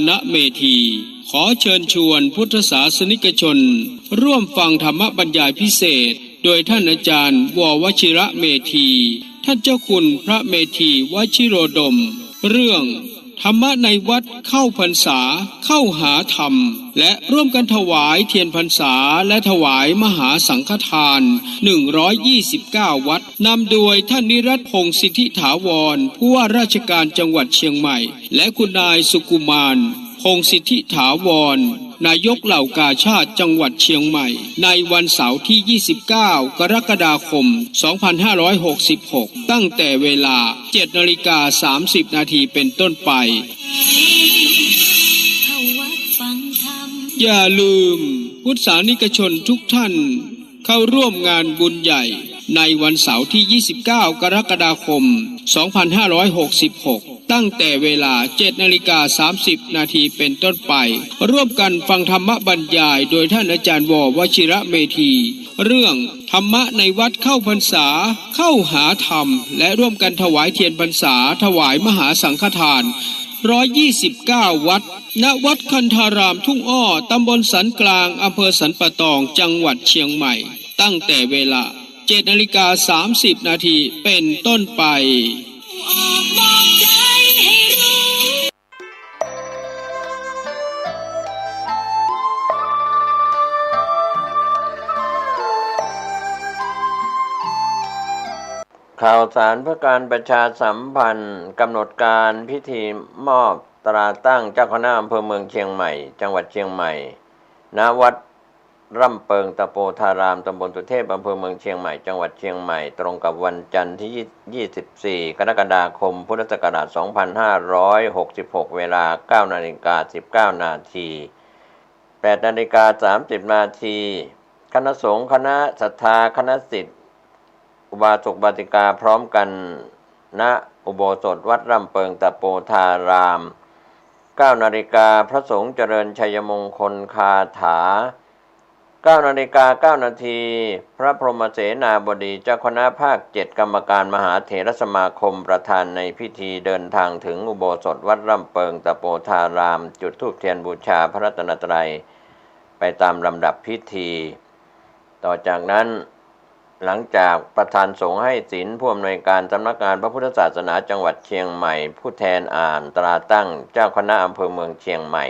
นเมธีขอเชิญชวนพุทธศาสนิกชนร่วมฟังธรรมบรรยายพิเศษโดยท่านอาจารย์ว.วชิระเมธีท่านเจ้าคุณพระเมธีวชิโรดมเรื่องธรรมะในวัดเข้าพรรษาเข้าหาธรรมและร่วมกันถวายเทียนพรรษาและถวายมหาสังฆทาน129วัดนำโดยท่านนิรัตพงษ์สิทธิถาวรผู้ว่าราชการจังหวัดเชียงใหม่และคุณนายสุกุมารพงษ์สิทธิถาวรนายกเหล่ากาชาติจังหวัดเชียงใหม่ในวันเสาร์ที่29กรกฎาคม2566ตั้งแต่เวลา 7:30 นาทีเป็นต้นไปอย่าลืมพุทธศาสนิกชนทุกท่านเข้าร่วมงานบุญใหญ่ในวันเสาร์ที่29กรกฎาคม2566ตั้งแต่เวลา 7:30 นาทีเป็นต้นไปร่วมกันฟังธรรมบรรยายโดยท่านอาจารย์ว.วชิระเมธีเรื่องธรรมะในวัดเข้าพรรษาเข้าหาธรรมและร่วมกันถวายเทียนพรรษาถวายมหาสังฆทาน129วัดณวัดคันธารามทุ่งอ้อตำบลสันกลางอำเภอสันปะตองจังหวัดเชียงใหม่ตั้งแต่เวลา 7:30 นาทีเป็นต้นไปข่าวสารเพื่อการประชาสัมพันธ์กำหนดการพิธีมอบตราตั้งเจ้าคณะอำเภอเมืองเชียงใหม่จังหวัดเชียงใหม่ณวัดร่ำเปิงตะโปธารามตำบลสุเทพอำเภอเมืองเชียงใหม่จังหวัดเชียงใหม่ตรงกับวันจันทร์ที่24กรกฎาคมพุทธศักราช2566เวลา 9:19 นาที 8:30 นาทีคณะสงฆ์คณะศรัทธาคณะศิษย์อุบาสกบาติกาพร้อมกันณอุโบสถวัดร่ำเปิงตะโปธาราม 9 นาฬิกาพระสงฆ์เจริญชัยมงคลคาถา 9 นาฬิกา 9 นาทีพระพรหมเสนาบดีเจ้าคณะภาค 7 กรรมการมหาเถรสมาคมประธานในพิธีเดินทางถึงอุโบสถวัดร่ำเปิงตะโปธารามจุดธูปเทียนบูชาพระรัตนตรัยไปตามลำดับพิธีต่อจากนั้นหลังจากประธานสงฆ์ให้ศีลผู้อำนวยการสำนักงานพระพุทธศาสนาจังหวัดเชียงใหม่ผู้แทนอ่านตราตั้งเจ้าคณะอำเภอเมืองเชียงใหม่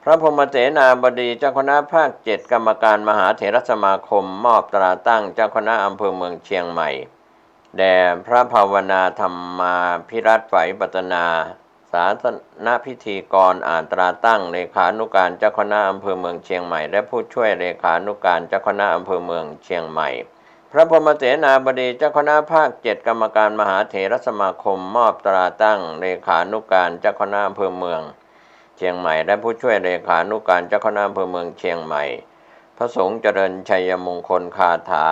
พระพรหมเสนาบดีเจ้าคณะภาค 7 กรรมการมหาเถรสมาคมมอบตราตั้งเจ้าคณะอำเภอเมืองเชียงใหม่แด่พระภาวนาธรรมาภิรัตน์ ไฝปัตนาสาธนพิธีกรอ่านตราตั้งเลขานุการเจ้าคณะอำเภอเมืองเชียงใหม่และผู้ช่วยเลขานุการเจ้าคณะอำเภอเมืองเชียงใหม่พระพรหมเสนาบดีเจ้าคณะภาค 7 กรรมการมหาเถรสมาคมมอบตราตั้งเลขานุการเจ้าคณะอำเภอเมืองเชียงใหม่และผู้ช่วยเลขานุการเจ้าคณะอำเภอเมืองเชียงใหม่พระสงฆ์เจริญชัยมงคลคาถา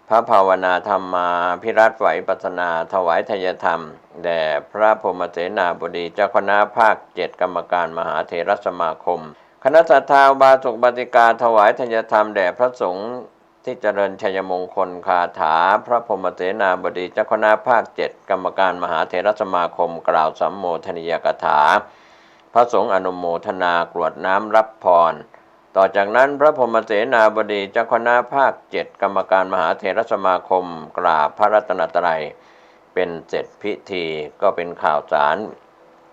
พระภาวนาธรรมาภิรัตน์ ไฝปัตนาถวายทายธรรมแด่พระพรหมเสนาบดีเจ้าคณะภาค 7 กรรมการมหาเถรสมาคมคณะศรัทธาอุบาสกบาติกาถวายทายธรรมแด่พระสงฆ์ที่เจริญชัยมงคลคาถาพระพรหมเสนาบดีเจ้าคณะภาค 7 กรรมการมหาเถรสมาคมกล่าวสัมโมทนียกถาพระสงฆ์อนุโมทนากรวดน้ำรับพรต่อจากนั้นพระพรหมเสนาบดีเจ้าคณะภาค 7 กรรมการมหาเถรสมาคมกราบพระรัตนตรัยเป็นเสร็จพิธีก็เป็นข่าวสาร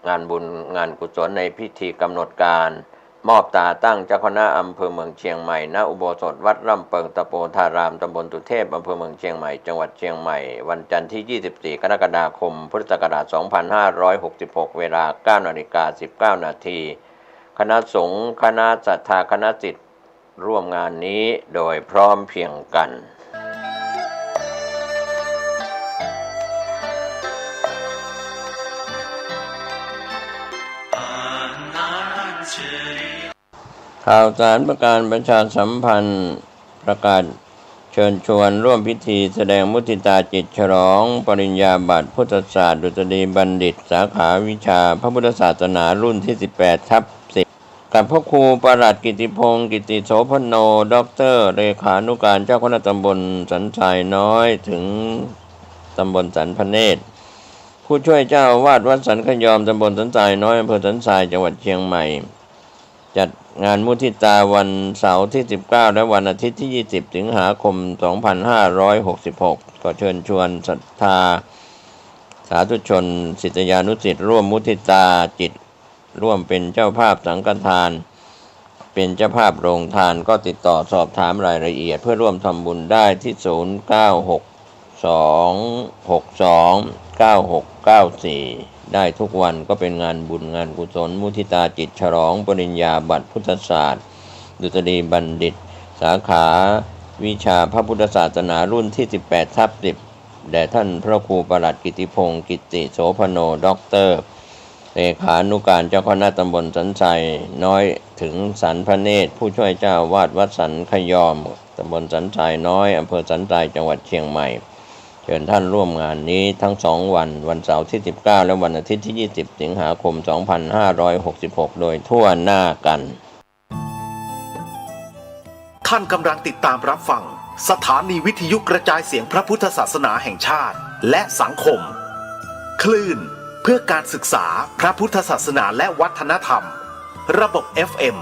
งานบุญงานกุศลในพิธีกำหนดการมอบตราตั้งเจ้าคณะอำเภอเมืองเชียงใหม่ณอุโบสถวัดร่ำเปิงตะโปธารามตำบลสุเทพอำเภอเมืองเชียงใหม่จังหวัดเชียงใหม่วันจันทร์ที่24กรกฎาคมพุทธศักราช2566เวลา 9:19 นาทีคณะสงฆ์คณะศรัทธาคณะศิษย์ร่วมงานนี้โดยพร้อมเพรียงกันข่าวสารประการประชาสัมพันธ์ประกาศเชิญชวนร่วมพิธีแสดงมุทิตาจิตฉลองปริญญาบัตรพุทธศาสตร์ดุษฎีบัณฑิตสาขาวิชาพระพุทธศาสนารุ่นที่ 18/10 กับพระครูประหลัดกิติพงศ์กิติโสพโนด็อกเตอร์เลขานุการเจ้าคณะตำบลสันทรายน้อยถึงตำบลสันพเนตร ผู้ช่วยเจ้าอาวาสวัดสันขยอมตำบลสันทรายน้อยอำเภอสันทรายจังหวัดเชียงใหม่จัดงานมุทิตาวันเสาร์ที่19และวันอาทิตย์ที่20สิงหาคม2566ก็เชิญชวนศรัทธาสาธุชนศิษยานุศิษย์ร่วมมุทิตาจิตร่วมเป็นเจ้าภาพสังฆทานเป็นเจ้าภาพโรงทานก็ติดต่อสอบถามรายละเอียดเพื่อร่วมทำบุญได้ที่0962629694ได้ทุกวันก็เป็นงานบุญงานกุศลมุทิตาจิตฉลองปริญญาบัตรพุทธศาสตร์ดุษฎีบัณฑิตสาขาวิชาพระพุทธศาสนารุ่นที่18/10แด่ท่านพระครูประหลัดกิติพงศ์กิตติโสพโนด็อกเตอร์เลขานุการเจ้าคณะตำบลสันทรายน้อยถึงสันพระเนตรผู้ช่วยเจ้าวาดวัดสันขยอมตำบลสันทรายน้อยอำเภอสันทรายจังหวัดเชียงใหม่เชิญท่านร่วมงานนี้ทั้ง2วันวันเสาร์ที่19และวันอาทิตย์ที่20สิงหาคม2566โดยทั่วหน้ากันท่านกำลังติดตามรับฟังสถานีวิทยุกระจายเสียงพระพุทธศาสนาแห่งชาติและสังคมคลื่นเพื่อการศึกษาพระพุทธศาสนาและวัฒนธรรมระบบ FM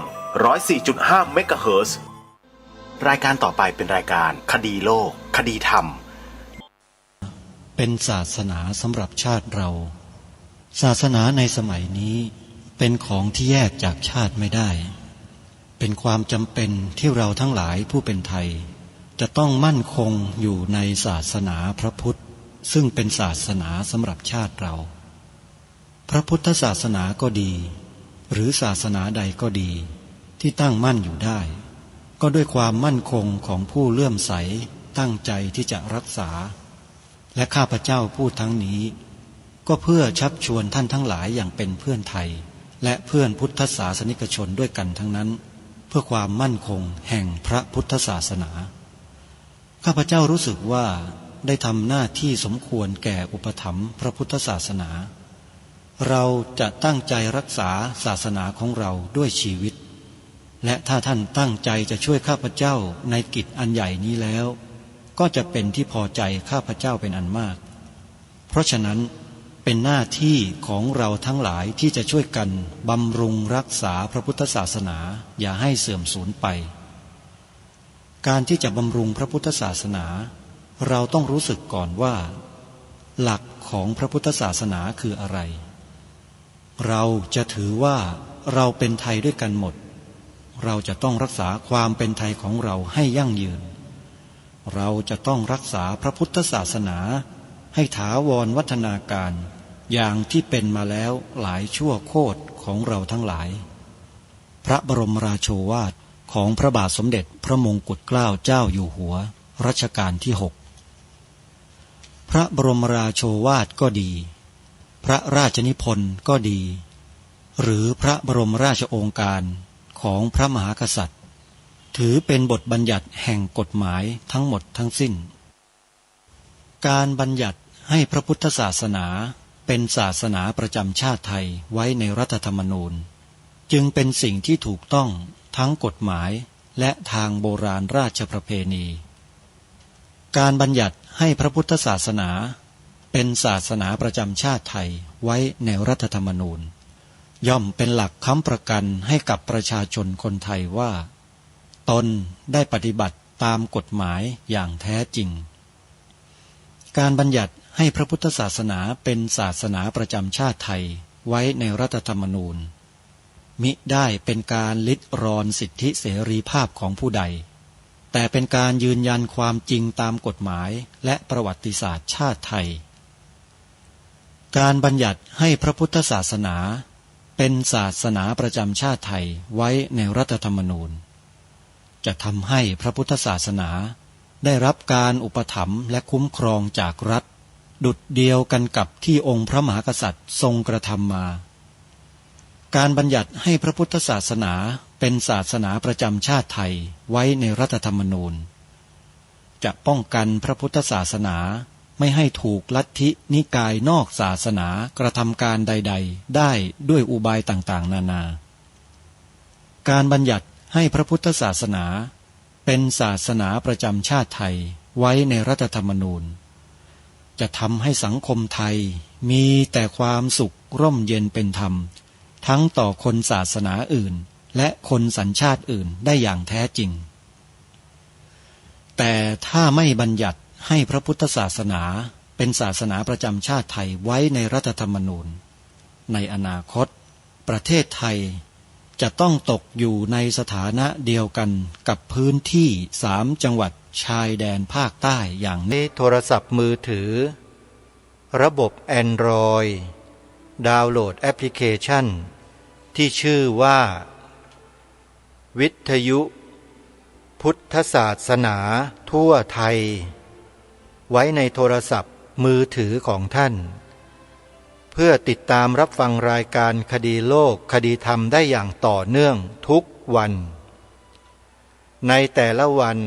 104.5 เมกะเฮิรตซ์รายการต่อไปเป็นรายการคดีโลกคดีธรรมเป็นศาสนาสำหรับชาติเราศาสนาในสมัยนี้เป็นของที่แยกจากชาติไม่ได้เป็นความจำเป็นที่เราทั้งหลายผู้เป็นไทยจะต้องมั่นคงอยู่ในศาสนาพระพุทธซึ่งเป็นศาสนาสำหรับชาติเราพระพุทธศาสนาก็ดีหรือศาสนาใดก็ดีที่ตั้งมั่นอยู่ได้ก็ด้วยความมั่นคงของผู้เลื่อมใสตั้งใจที่จะรักษาและข้าพเจ้าพูดทั้งนี้ก็เพื่อชักชวนท่านทั้งหลายอย่างเป็นเพื่อนไทยและเพื่อนพุทธศาสนิกชนด้วยกันทั้งนั้นเพื่อความมั่นคงแห่งพระพุทธศาสนาข้าพเจ้ารู้สึกว่าได้ทำหน้าที่สมควรแก่อุปถัมภ์พระพุทธศาสนาเราจะตั้งใจรักษาศาสนาของเราด้วยชีวิตและถ้าท่านตั้งใจจะช่วยข้าพเจ้าในกิจอันใหญ่นี้แล้วก็จะเป็นที่พอใจข้าพเจ้าเป็นอันมากเพราะฉะนั้นเป็นหน้าที่ของเราทั้งหลายที่จะช่วยกันบำรุงรักษาพระพุทธศาสนาอย่าให้เสื่อมสูญไปการที่จะบำรุงพระพุทธศาสนาเราต้องรู้สึกก่อนว่าหลักของพระพุทธศาสนาคืออะไรเราจะถือว่าเราเป็นไทยด้วยกันหมดเราจะต้องรักษาความเป็นไทยของเราให้ยั่งยืนเราจะต้องรักษาพระพุทธศาสนาให้ถาวรวัฒนาการอย่างที่เป็นมาแล้วหลายชั่วโคตรของเราทั้งหลายพระบรมราโชวาทของพระบาทสมเด็จพระมงกุฎเกล้าเจ้าอยู่หัวรัชกาลที่6พระบรมราโชวาทก็ดีพระราชนิพนธ์ก็ดีหรือพระบรมราชโองการของพระมหากษัตริย์ถือเป็นบทบัญญัติแห่งกฎหมายทั้งหมดทั้งสิ้นการบัญญัติให้พระพุทธศาสนาเป็นศาสนาประจำชาติไทยไว้ในรัฐธรรมนูญจึงเป็นสิ่งที่ถูกต้องทั้งกฎหมายและทางโบราณราชประเพณีการบัญญัติให้พระพุทธศาสนาเป็นศาสนาประจำชาติไทยไว้ในรัฐธรรมนูญย่อมเป็นหลักค้ำประกันให้กับประชาชนคนไทยว่าตนได้ปฏิบัติตามกฎหมายอย่างแท้จริงการบัญญัติให้พระพุทธศาสนาเป็นศาสนาประจำชาติไทยไว้ในรัฐธรรมนูญมิได้เป็นการลิดรอนสิทธิเสรีภาพของผู้ใดแต่เป็นการยืนยันความจริงตามกฎหมายและประวัติศาสตร์ชาติไทยการบัญญัติให้พระพุทธศาสนาเป็นศาสนาประจำชาติไทยไว้ในรัฐธรรมนูญจะทำให้พระพุทธศาสนาได้รับการอุปถัมภ์และคุ้มครองจากรัฐดุจเดียวกันกับที่องค์พระมหากษัตริย์ทรงกระทำมาการบัญญัติให้พระพุทธศาสนาเป็นศาสนาประจำชาติไทยไว้ในรัฐธรรมนูญจะป้องกันพระพุทธศาสนาไม่ให้ถูกลัทธินิกายนอกศาสนากระทำการใดๆได้ด้วยอุบายต่างๆนานาการบัญญัติให้พระพุทธศาสนาเป็นศาสนาประจำชาติไทยไว้ในรัฐธรรมนูญ จะทำให้สังคมไทยมีแต่ความสุขร่มเย็นเป็นธรรมทั้งต่อคนศาสนาอื่นและคนสัญชาติอื่นได้อย่างแท้จริงแต่ถ้าไม่บัญญัติให้พระพุทธศาสนาเป็นศาสนาประจำชาติไทยไว้ในรัฐธรรมนูญในอนาคตประเทศไทยจะต้องตกอยู่ในสถานะเดียวกันกับพื้นที่3 จังหวัดชายแดนภาคใต้อย่างนี้โทรศัพท์มือถือระบบ Android ดาวน์โหลดแอปพลิเคชันที่ชื่อว่าวิทยุพุทธศาสนาทั่วไทยไว้ในโทรศัพท์มือถือของท่านเพื่อติดตามรับฟังรายการคดีโลกคดีธรรมได้อย่างต่อเนื่องทุกวันในแต่ละวัน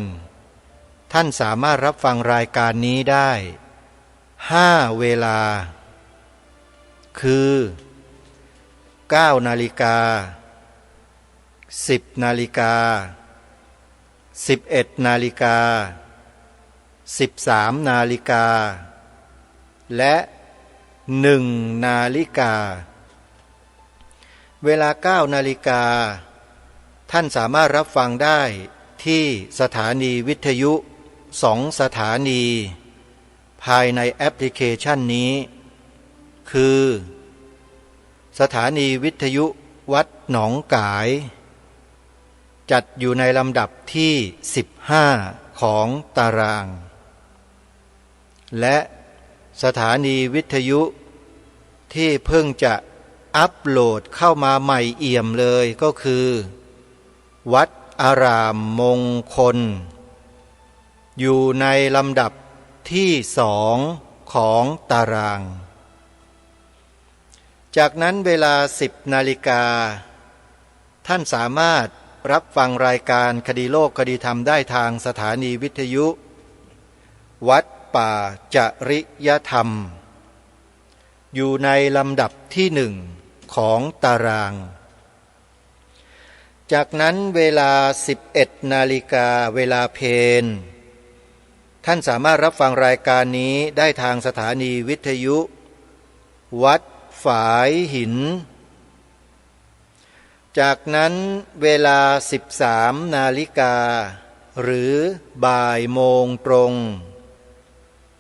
ท่านสามารถรับฟังรายการนี้ได้5 เวลาคือ9 นาฬิกา10 นาฬิกา11 นาฬิกา13 นาฬิกาและ1 นาฬิกาเวลา9 นาฬิกาท่านสามารถรับฟังได้ที่สถานีวิทยุ2 สถานีภายในแอปพลิเคชันนี้คือสถานีวิทยุวัดหนองกายจัดอยู่ในลำดับที่15ของตารางและสถานีวิทยุที่เพิ่งจะอัปโหลดเข้ามาใหม่เอี่ยมเลยก็คือวัดอารามมงคลอยู่ในลำดับที่2ของตารางจากนั้นเวลา10 นาฬิกาท่านสามารถรับฟังรายการคดีโลกคดีธรรมได้ทางสถานีวิทยุวัดป่าจริยธรรมอยู่ในลำดับที่1ของตารางจากนั้นเวลา11 นาฬิกาเวลาเพลท่านสามารถรับฟังรายการนี้ได้ทางสถานีวิทยุวัดฝายหินจากนั้นเวลา13 นาฬิกาหรือบ่ายโมงตรง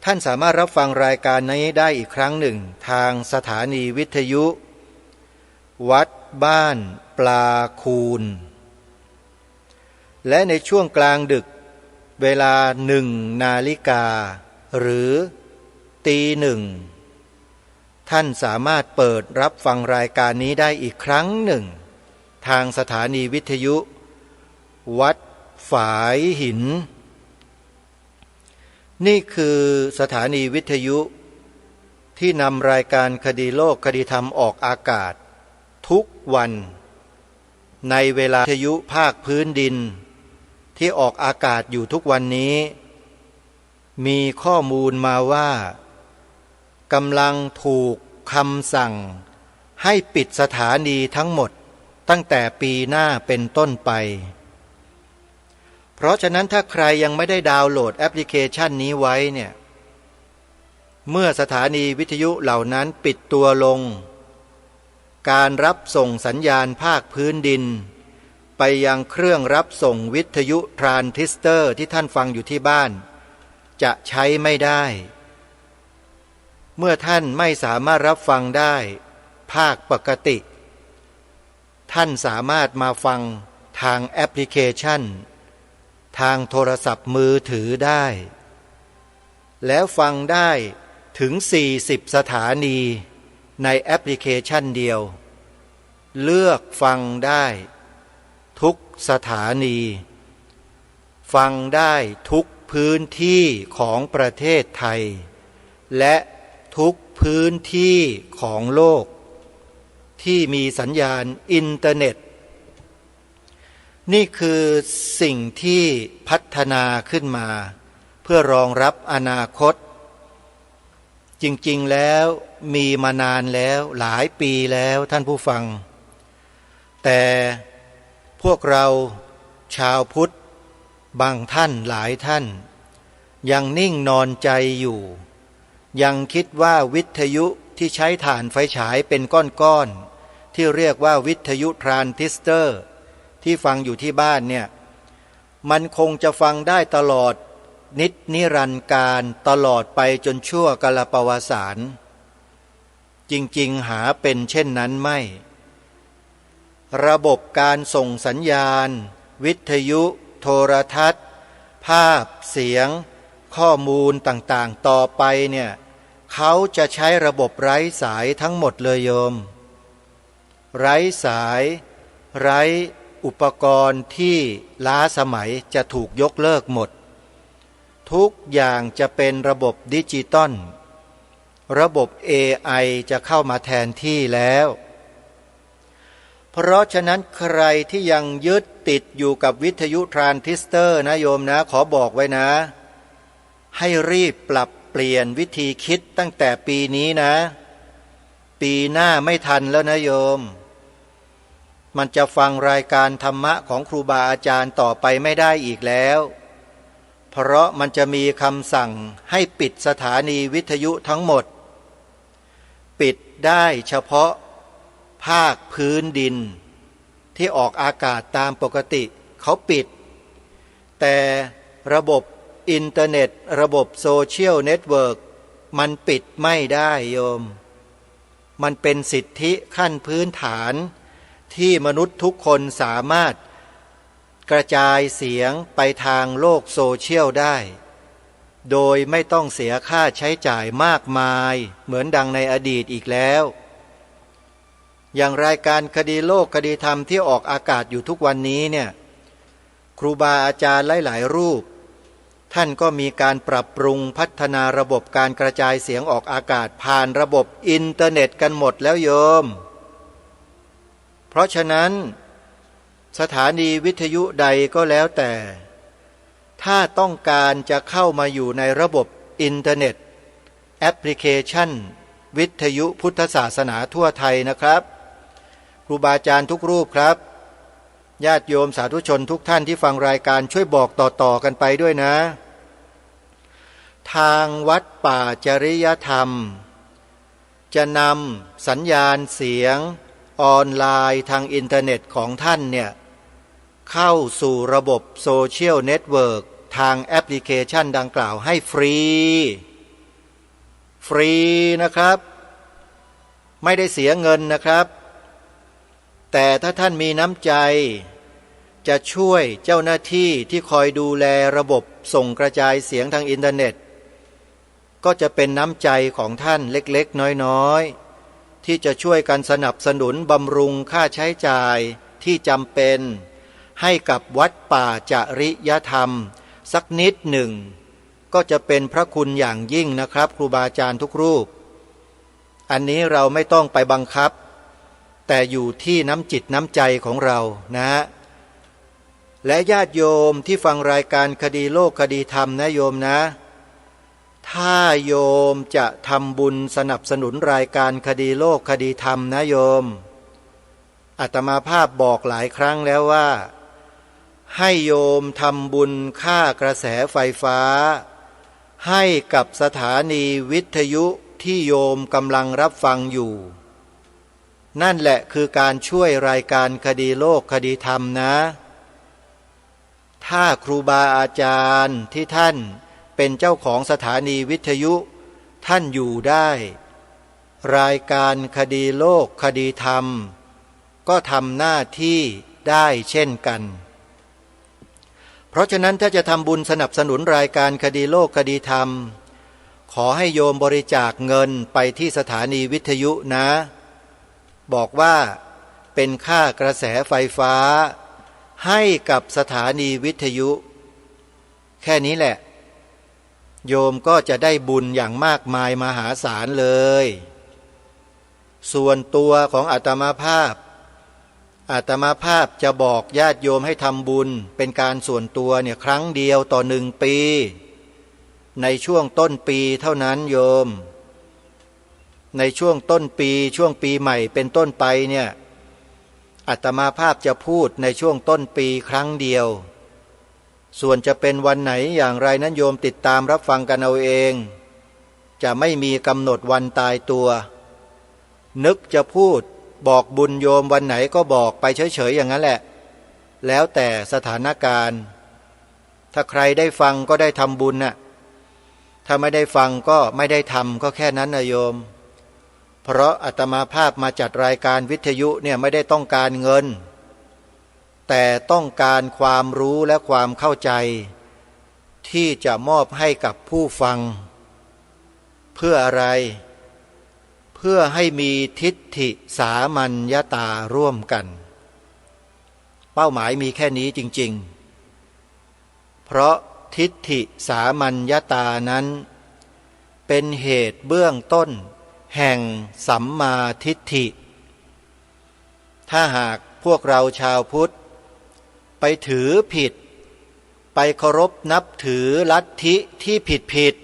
ท่านสามารถรับฟังรายการนี้ได้อีกครั้งหนึ่งทางสถานีวิทยุวัดบ้านปลาคูนและในช่วงกลางดึกเวลา1 นาฬิกาหรือตี 1ท่านสามารถเปิดรับฟังรายการนี้ได้อีกครั้งหนึ่งทางสถานีวิทยุวัดฝายหินนี่คือสถานีวิทยุที่นำรายการคดีโลกคดีธรรมออกอากาศทุกวันในเวลาวิทยุภาคพื้นดินที่ออกอากาศอยู่ทุกวันนี้มีข้อมูลมาว่ากำลังถูกคำสั่งให้ปิดสถานีทั้งหมดตั้งแต่ปีหน้าเป็นต้นไปเพราะฉะนั้นถ้าใครยังไม่ได้ดาวน์โหลดแอปพลิเคชันนี้ไว้เนี่ยเมื่อสถานีวิทยุเหล่านั้นปิดตัวลงการรับส่งสัญญาณภาคพื้นดินไปยังเครื่องรับส่งวิทยุทรานซิสเตอร์ที่ท่านฟังอยู่ที่บ้านจะใช้ไม่ได้เมื่อท่านไม่สามารถรับฟังได้ภาคปกติท่านสามารถมาฟังทางแอปพลิเคชันทางโทรศัพท์มือถือได้แล้วฟังได้ถึง40 สถานีในแอปพลิเคชันเดียวเลือกฟังได้ทุกสถานีฟังได้ทุกพื้นที่ของประเทศไทยและทุกพื้นที่ของโลกที่มีสัญญาณอินเทอร์เน็ตนี่คือสิ่งที่พัฒนาขึ้นมาเพื่อรองรับอนาคตจริงๆแล้วมีมานานแล้วหลายปีแล้วท่านผู้ฟังแต่พวกเราชาวพุทธบางท่านหลายท่านยังนิ่งนอนใจอยู่ ยังคิดว่าวิทยุที่ใช้ถ่านไฟฉายเป็นก้อนๆที่เรียกว่าวิทยุทรานซิสเตอร์ที่ฟังอยู่ที่บ้านเนี่ยมันคงจะฟังได้ตลอดนิรันดร์การตลอดไปจนชั่วกาลปวสานจริงๆหาเป็นเช่นนั้นไม่ระบบการส่งสัญญาณวิทยุโทรทัศน์ภาพเสียงข้อมูลต่างๆต่อไปเนี่ยเขาจะใช้ระบบไร้สายทั้งหมดเลยโยมไร้สายไร้อุปกรณ์ที่ล้าสมัยจะถูกยกเลิกหมดทุกอย่างจะเป็นระบบดิจิตอลระบบ AI จะเข้ามาแทนที่แล้วเพราะฉะนั้นใครที่ยังยึดติดอยู่กับวิทยุทรานซิสเตอร์นะโยมนะขอบอกไว้นะให้รีบปรับเปลี่ยนวิธีคิดตั้งแต่ปีนี้นะปีหน้าไม่ทันแล้วนะโยมมันจะฟังรายการธรรมะของครูบาอาจารย์ต่อไปไม่ได้อีกแล้วเพราะมันจะมีคำสั่งให้ปิดสถานีวิทยุทั้งหมดปิดได้เฉพาะภาคพื้นดินที่ออกอากาศตามปกติเขาปิดแต่ระบบอินเทอร์เน็ตระบบโซเชียลเน็ตเวิร์กมันปิดไม่ได้โยมมันเป็นสิทธิขั้นพื้นฐานที่มนุษย์ทุกคนสามารถกระจายเสียงไปทางโลกโซเชียลได้โดยไม่ต้องเสียค่าใช้จ่ายมากมายเหมือนดังในอดีตอีกแล้วอย่างรายการคดีโลกคดีธรรมที่ออกอากาศอยู่ทุกวันนี้เนี่ยครูบาอาจารย์หลายๆรูปท่านก็มีการปรับปรุงพัฒนาระบบการกระจายเสียงออกอากาศผ่านระบบอินเทอร์เน็ตกันหมดแล้วโยมเพราะฉะนั้นสถานีวิทยุใดก็แล้วแต่ถ้าต้องการจะเข้ามาอยู่ในระบบอินเทอร์เน็ตแอปพลิเคชันวิทยุพุทธศาสนาทั่วไทยนะครับครูบาอาจารย์ทุกรูปครับญาติโยมสาธุชนทุกท่านที่ฟังรายการช่วยบอกต่อๆกันไปด้วยนะทางวัดป่าจริยธรรมจะนำสัญญาณเสียงออนไลน์ทางอินเทอร์เน็ตของท่านเนี่ยเข้าสู่ระบบโซเชียลเน็ตเวิร์กทางแอปพลิเคชันดังกล่าวให้ฟรีนะครับไม่ได้เสียเงินนะครับแต่ถ้าท่านมีน้ำใจจะช่วยเจ้าหน้าที่ที่คอยดูแลระบบส่งกระจายเสียงทางอินเทอร์เน็ตก็จะเป็นน้ำใจของท่านเล็กๆน้อยๆที่จะช่วยกันสนับสนุนบำรุงค่าใช้จ่ายที่จำเป็นให้กับวัดป่าจริยธรรมสักนิดหนึ่งก็จะเป็นพระคุณอย่างยิ่งนะครับครูบาอาจารย์ทุกรูปอันนี้เราไม่ต้องไปบังคับแต่อยู่ที่น้ำจิตน้ำใจของเรานะและญาติโยมที่ฟังรายการคดีโลกคดีธรรมนะโยมนะถ้าโยมจะทำบุญสนับสนุนรายการคดีโลกคดีธรรมนะโยมอาตมาภาพบอกหลายครั้งแล้วว่าให้โยมทำบุญค่ากระแสไฟฟ้าให้กับสถานีวิทยุที่โยมกำลังรับฟังอยู่นั่นแหละคือการช่วยรายการคดีโลกคดีธรรมนะถ้าครูบาอาจารย์ที่ท่านเป็นเจ้าของสถานีวิทยุท่านอยู่ได้รายการคดีโลกคดีธรรมก็ทำหน้าที่ได้เช่นกันเพราะฉะนั้นถ้าจะทำบุญสนับสนุนรายการคดีโลกคดีธรรมขอให้โยมบริจาคเงินไปที่สถานีวิทยุนะบอกว่าเป็นค่ากระแสไฟฟ้าให้กับสถานีวิทยุแค่นี้แหละโยมก็จะได้บุญอย่างมากมายมหาศาลเลยส่วนตัวของอาตมาภาพจะบอกญาติโยมให้ทำบุญเป็นการส่วนตัวเนี่ยครั้งเดียวต่อ1 ปีในช่วงต้นปีเท่านั้นโยมในช่วงต้นปีช่วงปีใหม่เป็นต้นไปเนี่ยอาตมาภาพจะพูดในช่วงต้นปีครั้งเดียวส่วนจะเป็นวันไหนอย่างไรนั้นโยมติดตามรับฟังกันเอาเอง จะไม่มีกำหนดวันตายตัว นึกจะพูดบอกบุญโยมวันไหนก็บอกไปเฉยๆอย่างนั้นแหละแล้วแต่สถานการณ์ถ้าใครได้ฟังก็ได้ทำบุญน่ะถ้าไม่ได้ฟังก็ไม่ได้ทำก็แค่นั้นนะโยมเพราะอาตมาภาพมาจัดรายการวิทยุเนี่ยไม่ได้ต้องการเงินแต่ต้องการความรู้และความเข้าใจที่จะมอบให้กับผู้ฟังเพื่ออะไรเพื่อให้มีทิฏฐิสามัญญตาร่วมกันเป้าหมายมีแค่นี้จริงๆเพราะทิฏฐิสามัญญตานั้นเป็นเหตุเบื้องต้นแห่งสัมมาทิฏฐิถ้าหากพวกเราชาวพุทธไปถือผิดไปเคารพนับถือลัทธิที่ผิด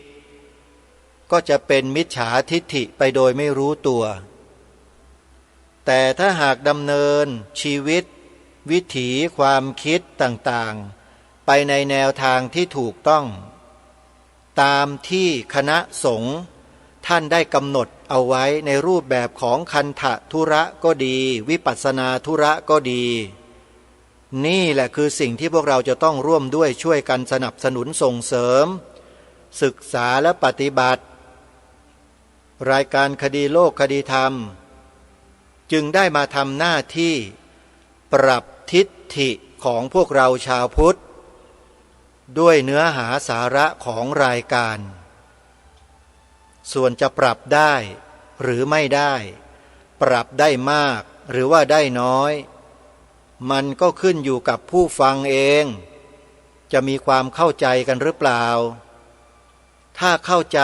ก็จะเป็นมิจฉาทิฏฐิไปโดยไม่รู้ตัวแต่ถ้าหากดำเนินชีวิตวิถีความคิดต่างๆไปในแนวทางที่ถูกต้องตามที่คณะสงฆ์ท่านได้กำหนดเอาไว้ในรูปแบบของคันธทุระก็ดีวิปัสสนาธุระก็ดีนี่แหละคือสิ่งที่พวกเราจะต้องร่วมด้วยช่วยกันสนับสนุนส่งเสริมศึกษาและปฏิบัติรายการคดีโลกคดีธรรมจึงได้มาทำหน้าที่ปรับทิฏฐิของพวกเราชาวพุทธด้วยเนื้อหาสาระของรายการส่วนจะปรับได้หรือไม่ได้ปรับได้มากหรือว่าได้น้อยมันก็ขึ้นอยู่กับผู้ฟังเองจะมีความเข้าใจกันหรือเปล่าถ้าเข้าใจ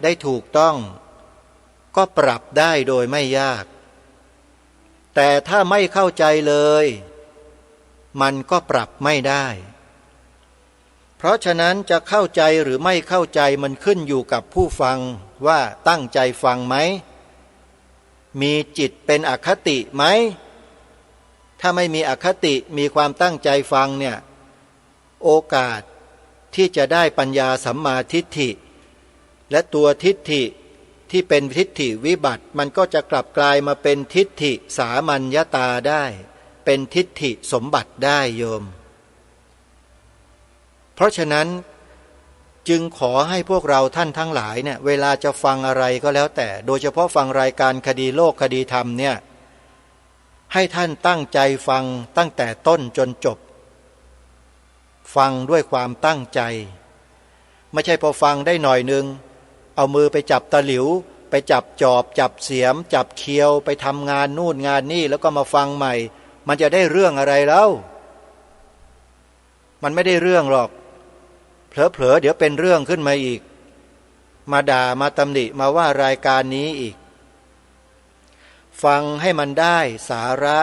ได้ถูกต้องก็ปรับได้โดยไม่ยากแต่ถ้าไม่เข้าใจเลยมันก็ปรับไม่ได้เพราะฉะนั้นจะเข้าใจหรือไม่เข้าใจมันขึ้นอยู่กับผู้ฟังว่าตั้งใจฟังไหมมีจิตเป็นอคติไหมถ้าไม่มีอคติมีความตั้งใจฟังเนี่ยโอกาสที่จะได้ปัญญาสัมมาทิฏฐิและตัวทิฏฐิที่เป็นทิฏฐิวิบัติมันก็จะกลับกลายมาเป็นทิฏฐิสามัญญตาได้เป็นทิฏฐิสมบัติได้โยมเพราะฉะนั้นจึงขอให้พวกเราท่านทั้งหลายเนี่ยเวลาจะฟังอะไรก็แล้วแต่โดยเฉพาะฟังรายการคดีโลกคดีธรรมเนี่ยให้ท่านตั้งใจฟังตั้งแต่ต้นจนจบฟังด้วยความตั้งใจไม่ใช่พอฟังได้หน่อยนึงเอามือไปจับตะหลิวไปจับจอบจับเสียมจับเคียวไปทำงานนู่นงานนี่แล้วก็มาฟังใหม่มันจะได้เรื่องอะไรแล้วมันไม่ได้เรื่องหรอกเผลอๆเดี๋ยวเป็นเรื่องขึ้นมาอีกมาด่ามาตำหนิมาว่ารายการนี้อีกฟังให้มันได้สาระ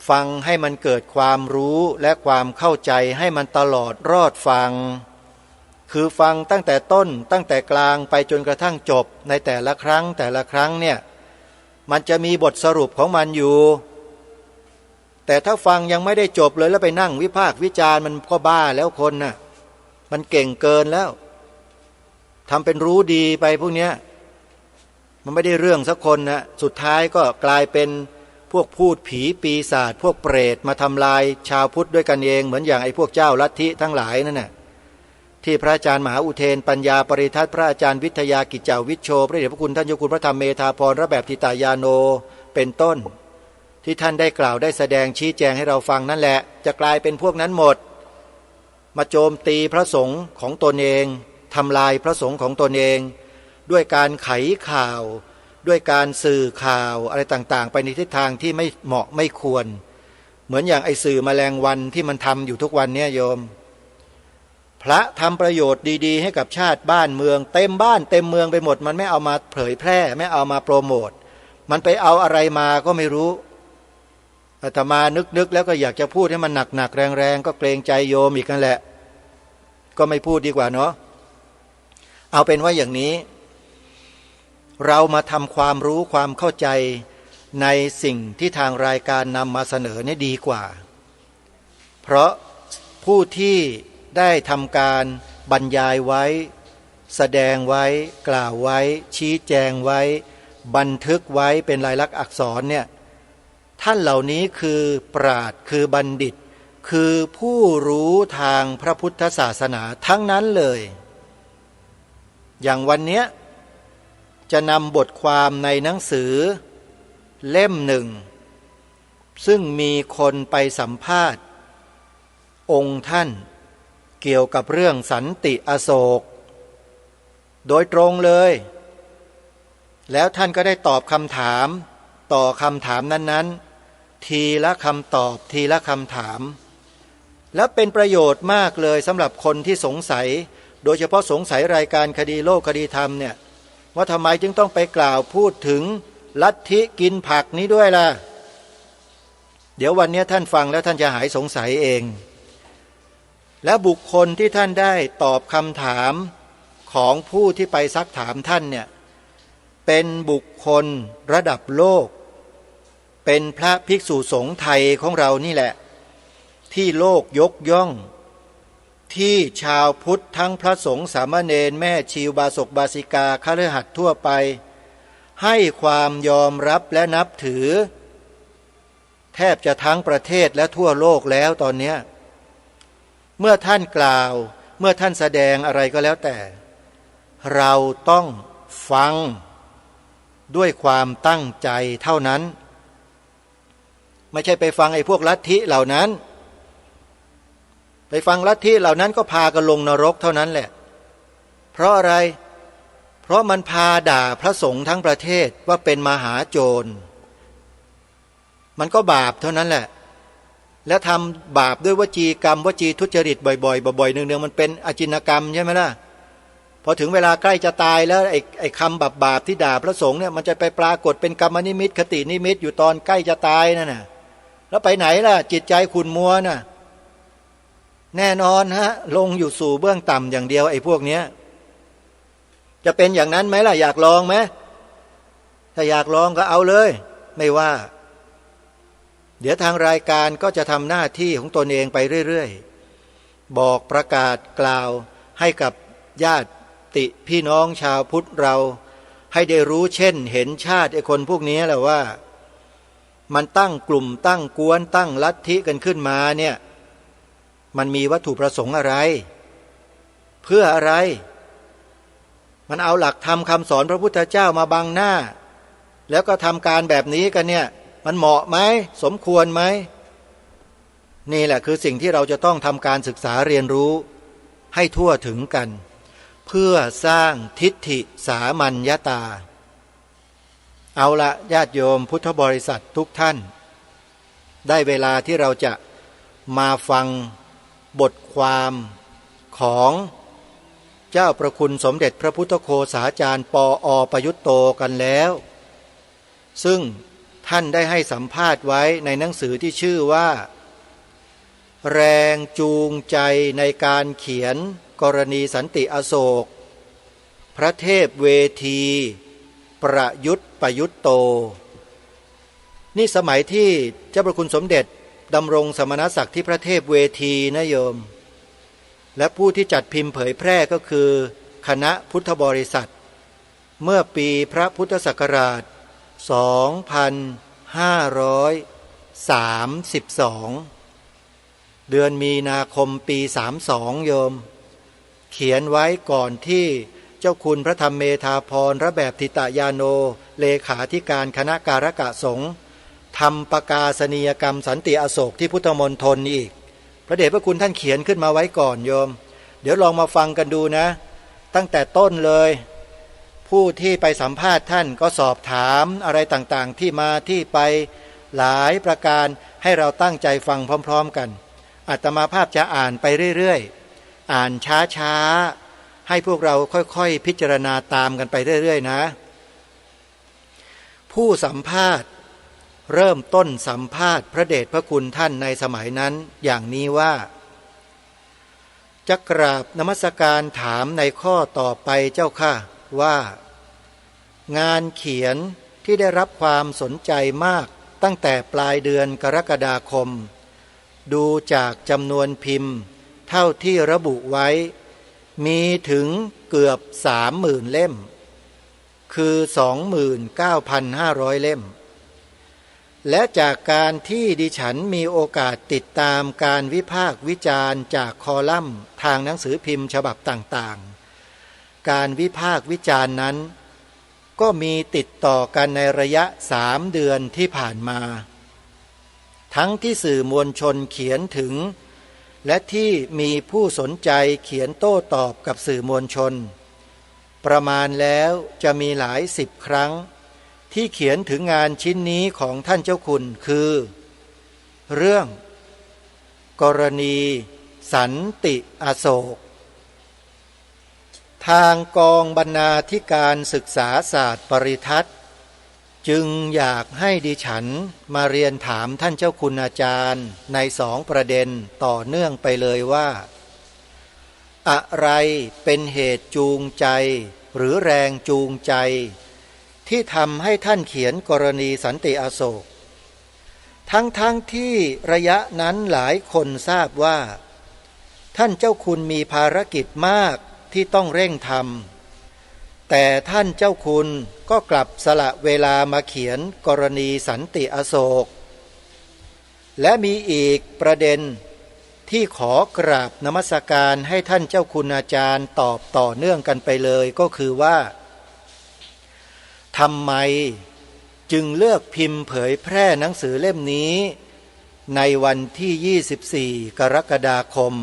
ฟังให้มันเกิดความรู้และความเข้าใจให้มันตลอดรอดฟังคือฟังตั้งแต่ต้นตั้งแต่กลางไปจนกระทั่งจบในแต่ละครั้งเนี่ยมันจะมีบทสรุปของมันอยู่แต่ถ้าฟังยังไม่ได้จบเลยแล้วไปนั่งวิพากษ์วิจารณ์มันก็บ้าแล้วคนน่ะมันเก่งเกินแล้วทำเป็นรู้ดีไปพวกเนี้ยมันไม่ได้เรื่องสักคนนะสุดท้ายก็กลายเป็นพวกพูดผีปีศาจพวกเปรตมาทำลายชาวพุทธด้วยกันเองเหมือนอย่างไอ้พวกเจ้าลัทธิทั้งหลายนั่นน่ะที่พระอาจารย์มหาอุเทนปัญญาปริทัศน์พระอาจารย์วิทยากิจเจ้าวิชโชพระเดชพระคุณท่านเจ้าคุณพระธรรมเมธาพรพระแบบทิตายาโนเป็นต้นที่ท่านได้กล่าวได้แสดงชี้แจงให้เราฟังนั่นแหละจะกลายเป็นพวกนั้นหมดมาโจมตีพระสงฆ์ของตนเองทำลายพระสงฆ์ของตนเองด้วยการไขข่าวด้วยการสื่อข่าวอะไรต่างๆไปในทิศทางที่ไม่เหมาะไม่ควรเหมือนอย่างไอ้สื่อแมลงวันที่มันทำอยู่ทุกวันเนี่ยโยมพระทำประโยชน์ดีๆให้กับชาติบ้านเมืองเต็มบ้านเต็มเมืองไปหมดมันไม่เอามาเผยแพร่ไม่เอามาโปรโมทมันไปเอาอะไรมาก็ไม่รู้อาตมานึกแล้วก็อยากจะพูดให้มันหนักๆแรงๆก็เกรงใจโยมอีกนั่นแหละก็ไม่พูดดีกว่าเนาะเอาเป็นว่าอย่างนี้เรามาทำความรู้ความเข้าใจในสิ่งที่ทางรายการนำมาเสนอนี่ดีกว่าเพราะผู้ที่ได้ทำการบรรยายไว้ แสดงไว้กล่าวไว้ชี้แจงไว้บันทึกไว้เป็นลายลักษณ์อักษรเนี่ยท่านเหล่านี้คือปราชญ์คือบัณฑิตคือผู้รู้ทางพระพุทธศาสนาทั้งนั้นเลยอย่างวันเนี้ยจะนำบทความในหนังสือเล่มหนึ่งซึ่งมีคนไปสัมภาษณ์องค์ท่านเกี่ยวกับเรื่องสันติอโศกโดยตรงเลยแล้วท่านก็ได้ตอบคำถามต่อคำถามนั้นๆทีละคำตอบทีละคำถามและเป็นประโยชน์มากเลยสำหรับคนที่สงสัยโดยเฉพาะสงสัยรายการคดีโลกคดีธรรมเนี่ยว่าทำไมจึงต้องไปกล่าวพูดถึงลัทธิกินผักนี้ด้วยล่ะเดี๋ยววันนี้ท่านฟังแล้วท่านจะหายสงสัยเองและบุคคลที่ท่านได้ตอบคำถามของผู้ที่ไปซักถามท่านเนี่ยเป็นบุคคลระดับโลกเป็นพระภิกษุสงฆ์ไทยของเรานี่แหละที่โลกยกย่องที่ชาวพุทธทั้งพระสงฆ์สามเณรแม่ชีวบาศกบาสิกาคฤหัสถ์ทั่วไปให้ความยอมรับและนับถือแทบจะทั้งประเทศและทั่วโลกแล้วตอนนี้เมื่อท่านกล่าวเมื่อท่านแสดงอะไรก็แล้วแต่เราต้องฟังด้วยความตั้งใจเท่านั้นไม่ใช่ไปฟังไอ้พวกลัทธิเหล่านั้นไปฟังลัทธิเหล่านั้นก็พากันลงนรกเท่านั้นแหละเพราะอะไรเพราะมันพาด่าพระสงฆ์ทั้งประเทศว่าเป็นมหาโจรมันก็บาปเท่านั้นแหละและทำบาปด้วยวจีกรรมวจีทุจริตบ่อยๆบ่อยๆเนืองๆมันเป็นอจินกรรมใช่ไหมล่ะพอถึงเวลาใกล้จะตายแล้วไอ้คำบาปที่ด่าพระสงฆ์เนี่ยมันจะไปปรากฏเป็นกรรมนิมิตคตินิมิตอยู่ตอนใกล้จะตายนั่นน่ะแล้วไปไหนล่ะจิตใจขุ่นมัวน่ะแน่นอนฮะลงอยู่สู่เบื้องต่ำอย่างเดียวไอ้พวกเนี้ยจะเป็นอย่างนั้นไหมล่ะอยากลองไหมถ้าอยากลองก็เอาเลยไม่ว่าเดี๋ยวทางรายการก็จะทำหน้าที่ของตนเองไปเรื่อยๆบอกประกาศกล่าวให้กับญาติพี่น้องชาวพุทธเราให้ได้รู้เช่นเห็นชาติไอ้คนพวกนี้แหละว่ามันตั้งกลุ่มตั้งกวนตั้งลัทธิกันขึ้นมาเนี่ยมันมีวัตถุประสงค์อะไรเพื่ออะไรมันเอาหลักธรรมคำสอนพระพุทธเจ้ามาบังหน้าแล้วก็ทำการแบบนี้กันเนี่ยมันเหมาะไหมสมควรไหมนี่แหละคือสิ่งที่เราจะต้องทำการศึกษาเรียนรู้ให้ทั่วถึงกันเพื่อสร้างทิฏฐิสามัญญตาเอาละญาติโยมพุทธบริษัททุกท่านได้เวลาที่เราจะมาฟังบทความของเจ้าประคุณสมเด็จพระพุทธโฆษาจารย์ปอ.ประยุตโตกันแล้วซึ่งท่านได้ให้สัมภาษณ์ไว้ในหนังสือที่ชื่อว่าแรงจูงใจในการเขียนกรณีสันติอโศกพระเทพเวทีประยุทธ์ประยุตโตนี่สมัยที่เจ้าประคุณสมเด็จดำรงสมณศักดิ์ที่พระเทพเวทีนะโยมและผู้ที่จัดพิมพ์เผยแพร่ก็คือคณะพุทธบริษัทเมื่อปีพระพุทธศักราช2532เดือนมีนาคมปี32โยมเขียนไว้ก่อนที่เจ้าคุณพระธรรมเมธาภรณ์ระแบบทิตยาโนเลขาธิการคณะการกะสงฆ์ทำประกาศนียกรรมสันติอโศกที่พุทธมณฑลอีกพระเดชพระคุณท่านเขียนขึ้นมาไว้ก่อนโยมเดี๋ยวลองมาฟังกันดูนะตั้งแต่ต้นเลยผู้ที่ไปสัมภาษณ์ท่านก็สอบถามอะไรต่างๆที่มาที่ไปหลายประการให้เราตั้งใจฟังพร้อมๆกันอาตมาภาพจะอ่านไปเรื่อยๆอ่านช้าๆให้พวกเราค่อยๆพิจารณาตามกันไปเรื่อยๆนะผู้สัมภาษณ์เริ่มต้นสัมภาษณ์พระเดชพระคุณท่านในสมัยนั้นอย่างนี้ว่าจะกราบนมัสการถามในข้อต่อไปเจ้าค่ะว่างานเขียนที่ได้รับความสนใจมากตั้งแต่ปลายเดือนกรกฎาคมดูจากจำนวนพิมพ์เท่าที่ระบุไว้ มีถึงเกือบ30,000 เล่มคือ 29,500 เล่มและจากการที่ดิฉันมีโอกาสติดตามการวิพากษ์วิจารณ์จากคอลัมน์ทางหนังสือพิมพ์ฉบับต่างๆการวิพากษ์วิจารณ์นั้นก็มีติดต่อกันในระยะ3 เดือนที่ผ่านมาทั้งที่สื่อมวลชนเขียนถึงและที่มีผู้สนใจเขียนโต้ตอบกับสื่อมวลชนประมาณแล้วจะมีหลาย10 ครั้งที่เขียนถึงงานชิ้นนี้ของท่านเจ้าคุณคือเรื่องกรณีสันติอโศกทางกองบรรณาธิการศึกษาศาสตร์ปริทัศน์จึงอยากให้ดิฉันมาเรียนถามท่านเจ้าคุณอาจารย์ใน2 ประเด็นต่อเนื่องไปเลยว่าอะไรเป็นเหตุจูงใจหรือแรงจูงใจที่ทำให้ท่านเขียนกรณีสันติอโศกทั้งที่ระยะนั้นหลายคนทราบว่าท่านเจ้าคุณมีภารกิจมากที่ต้องเร่งทำแต่ท่านเจ้าคุณก็กลับสละเวลามาเขียนกรณีสันติอโศกและมีอีกประเด็นที่ขอกราบนมัสการให้ท่านเจ้าคุณอาจารย์ตอบต่อเนื่องกันไปเลยก็คือว่าทำไมจึงเลือกพิมพ์เผยแพร่หนังสือเล่มนี้ในวันที่24 กรกฎาคม 2531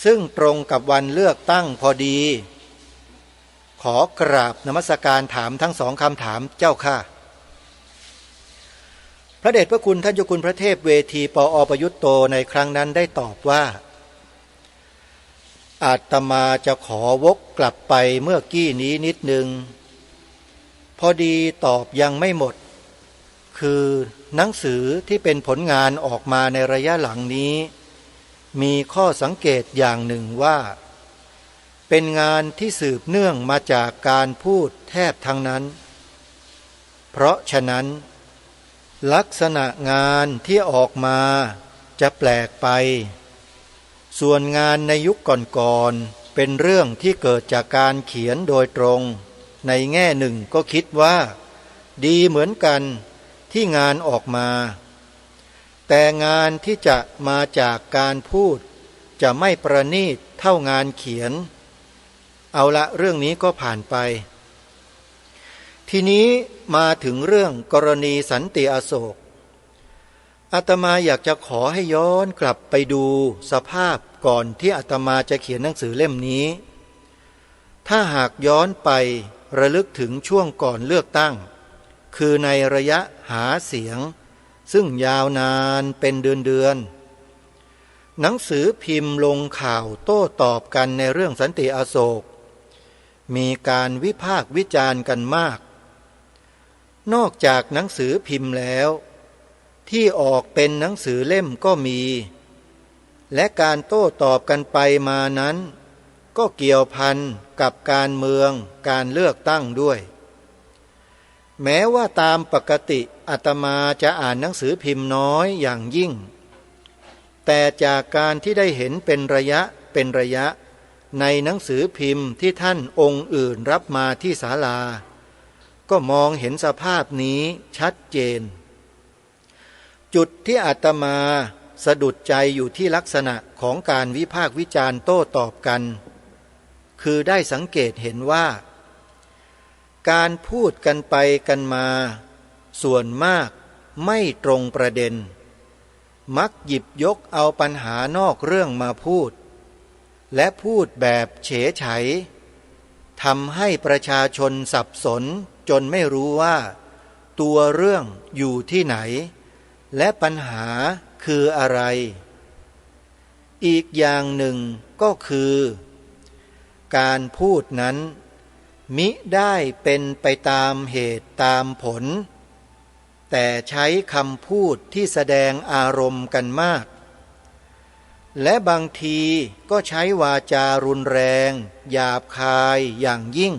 ซึ่งตรงกับวันเลือกตั้งพอดีขอกราบนมัสการถามทั้ง2 คำถามเจ้าค่ะพระเดชพระคุณท่านเจ้าคุณพระเทพเวทีปอประยุตโตในครั้งนั้นได้ตอบว่าอาตมาจะขอวกกลับไปเมื่อกี้นี้นิดนึงพอดีตอบยังไม่หมดคือหนังสือที่เป็นผลงานออกมาในระยะหลังนี้มีข้อสังเกตอย่างหนึ่งว่าเป็นงานที่สืบเนื่องมาจากการพูดแทบทั้งนั้นเพราะฉะนั้นลักษณะงานที่ออกมาจะแปลกไปส่วนงานในยุคก่อนๆเป็นเรื่องที่เกิดจากการเขียนโดยตรงในแง่หนึ่งก็คิดว่าดีเหมือนกันที่งานออกมาแต่งานที่จะมาจากการพูดจะไม่ประณีตเท่างานเขียนเอาละเรื่องนี้ก็ผ่านไปทีนี้มาถึงเรื่องกรณีสันติอโศกอาตมาอยากจะขอให้ย้อนกลับไปดูสภาพก่อนที่อาตมาจะเขียนหนังสือเล่มนี้ถ้าหากย้อนไประลึกถึงช่วงก่อนเลือกตั้งคือในระยะหาเสียงซึ่งยาวนานเป็นเดือนหนังสือพิมพ์ลงข่าวโต้ตอบกันในเรื่องสันติอโศกมีการวิพากษ์วิจารณ์กันมากนอกจากหนังสือพิมพ์แล้วที่ออกเป็นหนังสือเล่มก็มีและการโต้ตอบกันไปมานั้นก็เกี่ยวพันกับการเมืองการเลือกตั้งด้วยแม้ว่าตามปกติอาตมาจะอ่านหนังสือพิมพ์น้อยอย่างยิ่งแต่จากการที่ได้เห็นเป็นระยะในหนังสือพิมพ์ที่ท่านองค์อื่นรับมาที่ศาลาก็มองเห็นสภาพนี้ชัดเจนจุดที่อาตมาสะดุดใจอยู่ที่ลักษณะของการวิพากษ์วิจารณ์โต้ตอบกันคือได้สังเกตเห็นว่าการพูดกันไปกันมาส่วนมากไม่ตรงประเด็นมักหยิบยกเอาปัญหานอกเรื่องมาพูดและพูดแบบเฉยไฉทำให้ประชาชนสับสนจนไม่รู้ว่าตัวเรื่องอยู่ที่ไหนและปัญหาคืออะไรอีกอย่างหนึ่งก็คือการพูดนั้นมิได้เป็นไปตามเหตุตามผลแต่ใช้คำพูดที่แสดงอารมณ์กันมากและบางทีก็ใช้วาจารุนแรงหยาบคายอย่างยิ่ง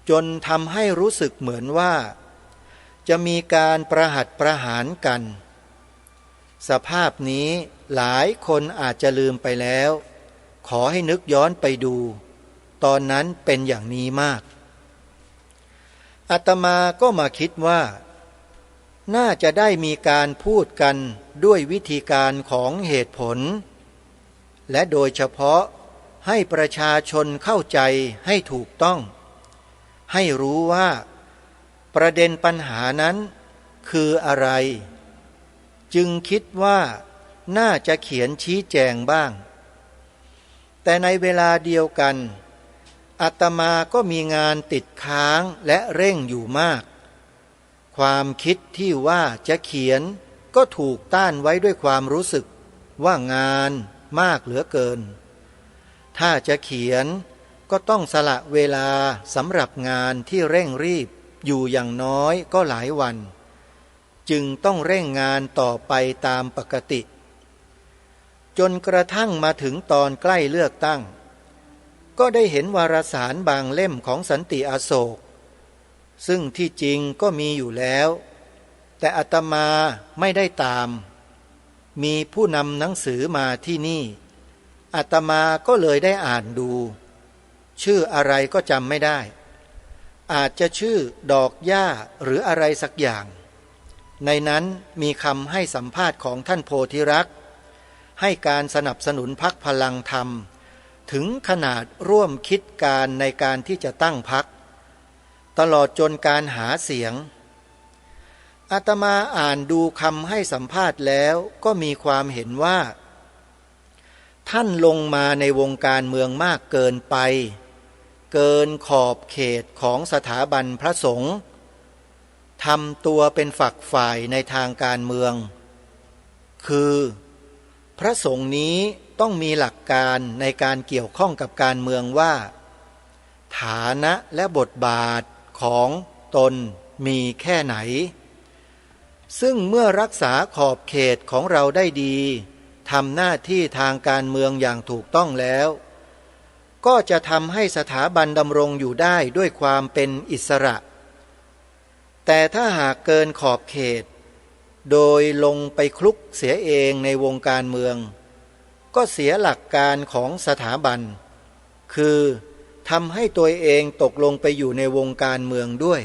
จนทำให้รู้สึกเหมือนว่าจะมีการประหัตประหารกันสภาพนี้ หลายคนอาจจะลืมไปแล้ว ขอให้นึกย้อนไปดู ตอนนั้นเป็นอย่างนี้มากอาตมาก็มาคิดว่าน่าจะได้มีการพูดกันด้วยวิธีการของเหตุผลและโดยเฉพาะให้ประชาชนเข้าใจให้ถูกต้องให้รู้ว่าประเด็นปัญหานั้นคืออะไรจึงคิดว่าน่าจะเขียนชี้แจงบ้างแต่ในเวลาเดียวกันอาตมาก็มีงานติดค้างและเร่งอยู่มากความคิดที่ว่าจะเขียนก็ถูกต้านไว้ด้วยความรู้สึกว่างานมากเหลือเกินถ้าจะเขียนก็ต้องสละเวลาสำหรับงานที่เร่งรีบอยู่อย่างน้อยก็หลายวันจึงต้องเร่งงานต่อไปตามปกติจนกระทั่งมาถึงตอนใกล้เลือกตั้งก็ได้เห็นวารสารบางเล่มของสันติอโศกซึ่งที่จริงก็มีอยู่แล้วแต่อาตมาไม่ได้ตามมีผู้นำหนังสือมาที่นี่อาตมาก็เลยได้อ่านดูชื่ออะไรก็จำไม่ได้อาจจะชื่อดอกหญ้าหรืออะไรสักอย่างในนั้นมีคำให้สัมภาษณ์ของท่านโพธิรักษ์ให้การสนับสนุนพรรคพลังธรรมถึงขนาดร่วมคิดการในการที่จะตั้งพรรคตลอดจนการหาเสียงอาตมาอ่านดูคำให้สัมภาษณ์แล้วก็มีความเห็นว่าท่านลงมาในวงการเมืองมากเกินไปเกินขอบเขตของสถาบันพระสงฆ์ทำตัวเป็นฝักฝ่ายในทางการเมืองคือพระสงฆ์นี้ต้องมีหลักการในการเกี่ยวข้องกับการเมืองว่าฐานะและบทบาทของตนมีแค่ไหนซึ่งเมื่อรักษาขอบเขตของเราได้ดีทำหน้าที่ทางการเมืองอย่างถูกต้องแล้วก็จะทำให้สถาบันดำรงอยู่ได้ด้วยความเป็นอิสระแต่ถ้าหากเกินขอบเขตโดยลงไปคลุกเสียเองในวงการเมืองก็เสียหลักการของสถาบันคือทำให้ตัวเองตกลงไปอยู่ในวงการเมืองด้วย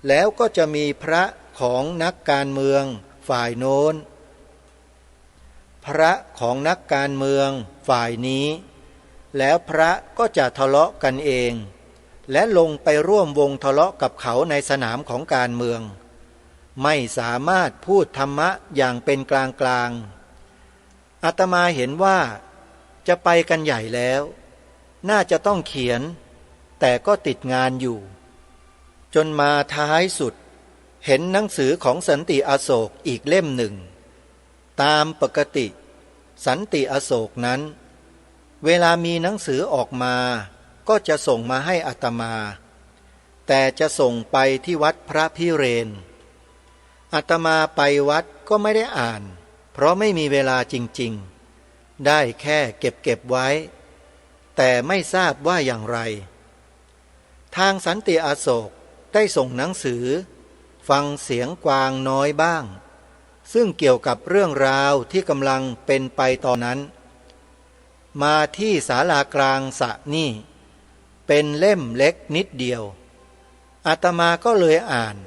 แล้วก็จะมีพระของนักการเมืองฝ่ายโน้นพระของนักการเมืองฝ่ายนี้แล้วพระก็จะทะเลาะกันเองและลงไปร่วมวงทะเลาะกับเขาในสนามของการเมืองไม่สามารถพูดธรรมะอย่างเป็นกลางๆอาตมาเห็นว่าจะไปกันใหญ่แล้วน่าจะต้องเขียนแต่ก็ติดงานอยู่จนมาท้ายสุดเห็นหนังสือของสันติอโศกอีกเล่มหนึ่งตามปกติสันติอโศกนั้นเวลามีหนังสือออกมาก็จะส่งมาให้อาตมาแต่จะส่งไปที่วัดพระพิเรนอาตมาไปวัดก็ไม่ได้อ่านเพราะไม่มีเวลาจริงๆได้แค่เก็บไว้แต่ไม่ทราบว่าอย่างไรทางสันติอโศกได้ส่งหนังสือฟังเสียงกวางน้อยบ้างซึ่งเกี่ยวกับเรื่องราวที่กำลังเป็นไปตอนนั้นมาที่ศาลากลางสระนี่เป็นเล่มเล็กนิดเดียวอาตมาก็เลยอ่าน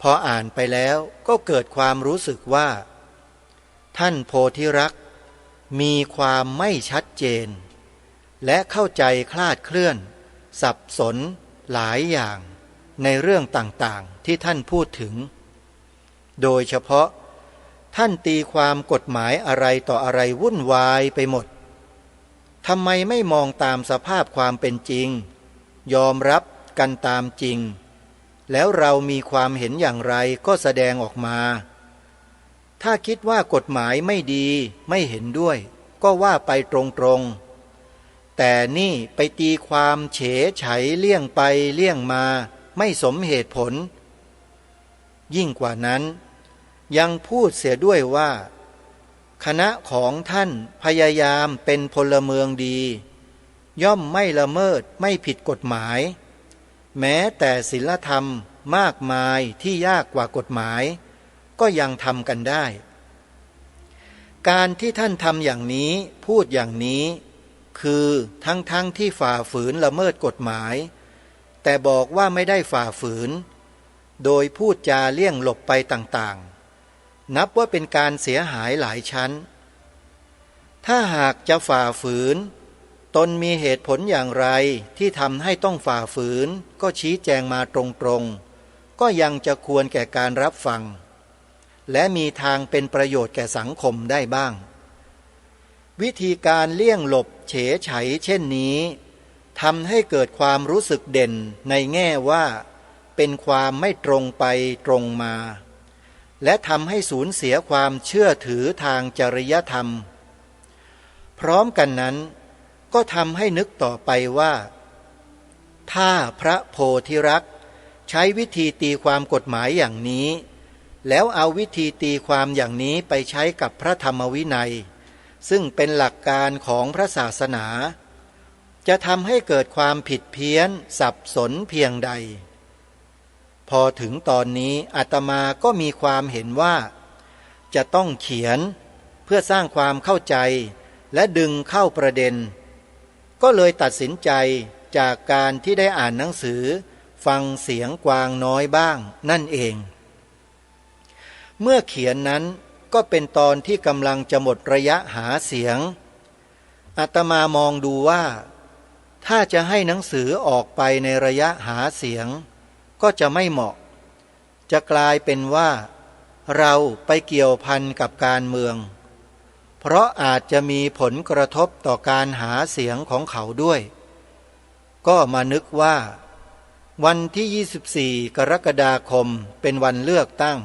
พออ่านไปแล้วก็เกิดความรู้สึกว่าท่านโพธิรักษ์มีความไม่ชัดเจนและเข้าใจคลาดเคลื่อนสับสนหลายอย่างในเรื่องต่างๆที่ท่านพูดถึงโดยเฉพาะท่านตีความกฎหมายอะไรต่ออะไรวุ่นวายไปหมดทำไมไม่มองตามสภาพความเป็นจริงยอมรับกันตามจริงแล้วเรามีความเห็นอย่างไรก็แสดงออกมาถ้าคิดว่ากฎหมายไม่ดีไม่เห็นด้วยก็ว่าไปตรงๆแต่นี่ไปตีความเฉไฉเลี่ยงไปเลี่ยงมาไม่สมเหตุผลยิ่งกว่านั้นยังพูดเสียด้วยว่าคณะของท่านพยายามเป็นพลเมืองดีย่อมไม่ละเมิดไม่ผิดกฎหมายแม้แต่ศีลธรรมมากมายที่ยากกว่ากฎหมายก็ยังทำกันได้ การที่ท่านทำอย่างนี้พูดอย่างนี้คือทั้งที่ฝ่าฝืนละเมิดกฎหมายแต่บอกว่าไม่ได้ฝ่าฝืนโดยพูดจาเลี่ยงหลบไปต่างๆนับว่าเป็นการเสียหายหลายชั้นถ้าหากจะฝ่าฝืนตนมีเหตุผลอย่างไรที่ทำให้ต้องฝ่าฝืนก็ชี้แจงมาตรงๆก็ยังจะควรแก่การรับฟังและมีทางเป็นประโยชน์แก่สังคมได้บ้างวิธีการเลี่ยงหลบเฉยไฉเช่นนี้ทำให้เกิดความรู้สึกเด่นในแง่ว่าเป็นความไม่ตรงไปตรงมาและทำให้สูญเสียความเชื่อถือทางจริยธรรมพร้อมกันนั้นก็ทำให้นึกต่อไปว่าถ้าพระโพธิรักษ์ใช้วิธีตีความกฎหมายอย่างนี้แล้วเอาวิธีตีความอย่างนี้ไปใช้กับพระธรรมวินัยซึ่งเป็นหลักการของพระศาสนาจะทำให้เกิดความผิดเพี้ยนสับสนเพียงใดพอถึงตอนนี้อาตมาก็มีความเห็นว่าจะต้องเขียนเพื่อสร้างความเข้าใจและดึงเข้าประเด็นก็เลยตัดสินใจจากการที่ได้อ่านหนังสือฟังเสียงกวางน้อยบ้างนั่นเองเมื่อเขียนนั้นก็เป็นตอนที่กำลังจะหมดระยะหาเสียงอาตมามองดูว่าถ้าจะให้หนังสือออกไปในระยะหาเสียงก็จะไม่เหมาะจะกลายเป็นว่าเราไปเกี่ยวพันกับการเมืองเพราะอาจจะมีผลกระทบต่อการหาเสียงของเขาด้วยก็มานึกว่าวันที่24 กรกฎาคมเป็นวันเลือกตั้ง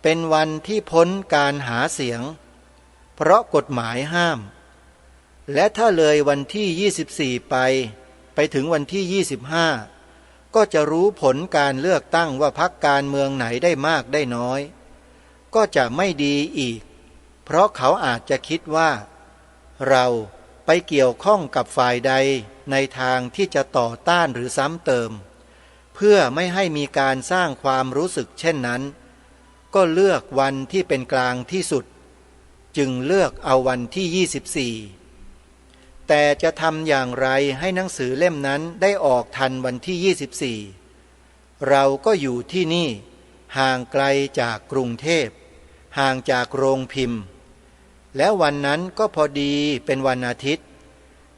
เป็นวันที่พ้นการหาเสียงเพราะกฎหมายห้ามและถ้าเลยวันที่24ไปถึงวันที่25ก็จะรู้ผลการเลือกตั้งว่าพรรคการเมืองไหนได้มากได้น้อยก็จะไม่ดีอีกเพราะเขาอาจจะคิดว่าเราไปเกี่ยวข้องกับฝ่ายใดในทางที่จะต่อต้านหรือซ้ำเติมเพื่อไม่ให้มีการสร้างความรู้สึกเช่นนั้นก็เลือกวันที่เป็นกลางที่สุดจึงเลือกเอาวันที่24แต่จะทำอย่างไรให้หนังสือเล่มนั้นได้ออกทันวันที่24เราก็อยู่ที่นี่ห่างไกลจากกรุงเทพห่างจากโรงพิมพ์แล้ววันนั้นก็พอดีเป็นวันอาทิตย์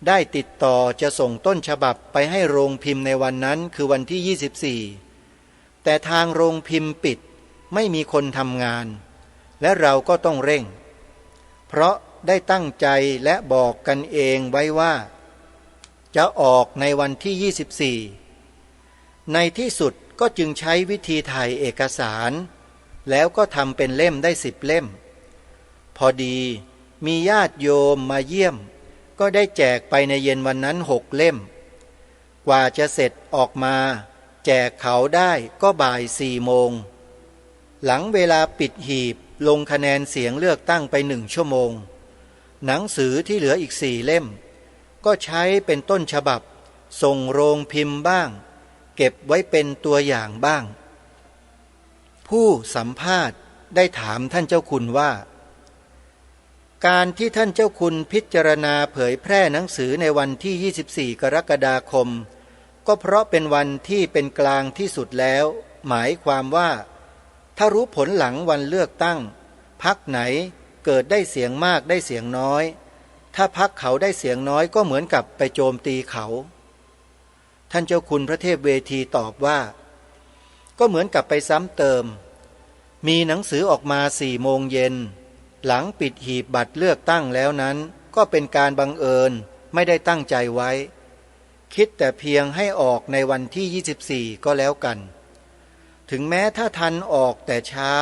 ได้ติดต่อจะส่งต้นฉบับไปให้โรงพิมพ์ในวันนั้นคือวันที่24แต่ทางโรงพิมพ์ปิดไม่มีคนทำงานและเราก็ต้องเร่งเพราะได้ตั้งใจและบอกกันเองไว้ว่าจะออกในวันที่24ในที่สุดก็จึงใช้วิธีถ่ายเอกสารแล้วก็ทำเป็นเล่มได้10 เล่มพอดีมีญาติโยมมาเยี่ยมก็ได้แจกไปในเย็นวันนั้น6 เล่มกว่าจะเสร็จออกมาแจกเขาได้ก็บ่าย4 โมงหลังเวลาปิดหีบลงคะแนนเสียงเลือกตั้งไป1 ชั่วโมงหนังสือที่เหลืออีก4 เล่มก็ใช้เป็นต้นฉบับส่งโรงพิมพ์บ้างเก็บไว้เป็นตัวอย่างบ้างผู้สัมภาษณ์ได้ถามท่านเจ้าคุณว่าการที่ท่านเจ้าคุณพิจารณาเผยแพร่หนังสือในวันที่24 กรกฎาคมก็เพราะเป็นวันที่เป็นกลางที่สุดแล้วหมายความว่าถ้ารู้ผลหลังวันเลือกตั้งพรรคไหนเกิดได้เสียงมากได้เสียงน้อยถ้าพรรคเขาได้เสียงน้อยก็เหมือนกับไปโจมตีเขาท่านเจ้าคุณพระเทพเวทีตอบว่าก็เหมือนกับไปซ้ำเติมมีหนังสือออกมา4 โมงเย็นหลังปิดหีบบัตรเลือกตั้งแล้วนั้นก็เป็นการบังเอิญไม่ได้ตั้งใจไว้คิดแต่เพียงให้ออกในวันที่24ก็แล้วกันถึงแม้ถ้าทันออกแต่เช้า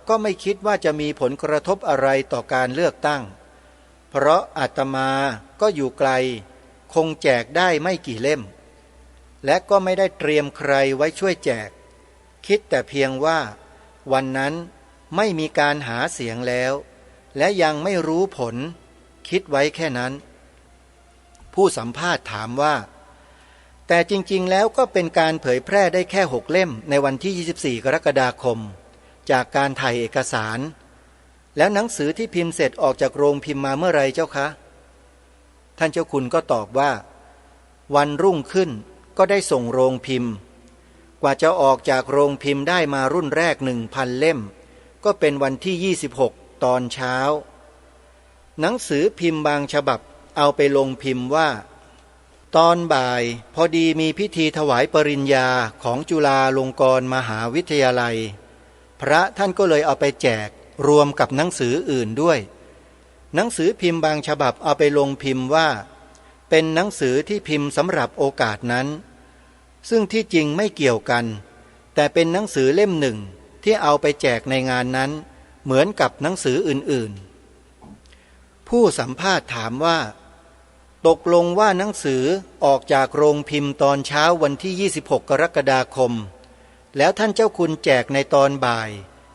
ก็ไม่คิดว่าจะมีผลกระทบอะไรต่อการเลือกตั้งเพราะอาตมาก็อยู่ไกลคงแจกได้ไม่กี่เล่มและก็ไม่ได้เตรียมใครไว้ช่วยแจกคิดแต่เพียงว่าวันนั้นไม่มีการหาเสียงแล้วและยังไม่รู้ผลคิดไว้แค่นั้นผู้สัมภาษณ์ถามว่าแต่จริงๆแล้วก็เป็นการเผยแพร่ได้แค่6 เล่มในวันที่24 กรกฎาคมจากการถ่ายเอกสาร แล้วหนังสือที่พิมพ์เสร็จออกจากโรงพิมพ์มาเมื่อไรเจ้าคะท่านเจ้าคุณก็ตอบว่าวันรุ่งขึ้นก็ได้ส่งโรงพิมพ์กว่าจะออกจากโรงพิมพ์ได้มารุ่นแรก1,000 เล่มก็เป็นวันที่26ตอนเช้าหนังสือพิมพ์บางฉบับเอาไปลงพิมพ์ว่าตอนบ่ายพอดีมีพิธีถวายปริญญาของจุฬาลงกรณ์มหาวิทยาลัยพระท่านก็เลยเอาไปแจกรวมกับหนังสืออื่นด้วยหนังสือพิมพ์บางฉบับเอาไปลงพิมพ์ว่าเป็นหนังสือที่พิมพ์สำหรับโอกาสนั้นซึ่งที่จริงไม่เกี่ยวกันแต่เป็นหนังสือเล่มหนึ่งที่เอาไปแจกในงานนั้นเหมือนกับหนังสืออื่นๆผู้สัมภาษณ์ถามว่าตกลงว่าหนังสือออกจากโรงพิมพ์ตอนเช้าวันที่26กรกฎาคมแล้วท่านเจ้าคุณแจกในตอนบ่าย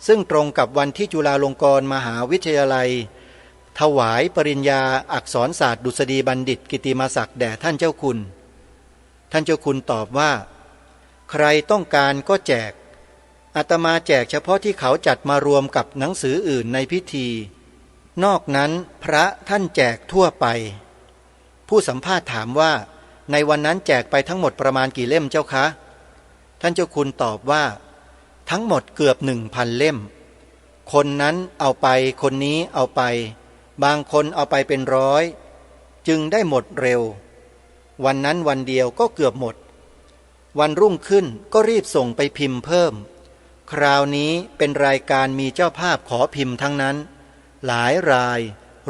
ซึ่งตรงกับวันที่จุฬาลงกรณ์มหาวิทยาลัยถวายปริญญาอักษรศาสตร์ดุษฎีบัณฑิตกิตติมศักดิ์แด่ท่านเจ้าคุณท่านเจ้าคุณตอบว่าใครต้องการก็แจกอาตมาแจกเฉพาะที่เขาจัดมารวมกับหนังสืออื่นในพิธีนอกนั้นพระท่านแจกทั่วไปผู้สัมภาษณ์ถามว่าในวันนั้นแจกไปทั้งหมดประมาณกี่เล่มเจ้าคะท่านเจ้าคุณตอบว่าทั้งหมดเกือบ1,000 เล่มคนนั้นเอาไปคนนี้เอาไปบางคนเอาไปเป็น100จึงได้หมดเร็ววันนั้นวันเดียวก็เกือบหมดวันรุ่งขึ้นก็รีบส่งไปพิมพ์เพิ่มคราวนี้เป็นรายการมีเจ้าภาพขอพิมพ์ทั้งนั้นหลายราย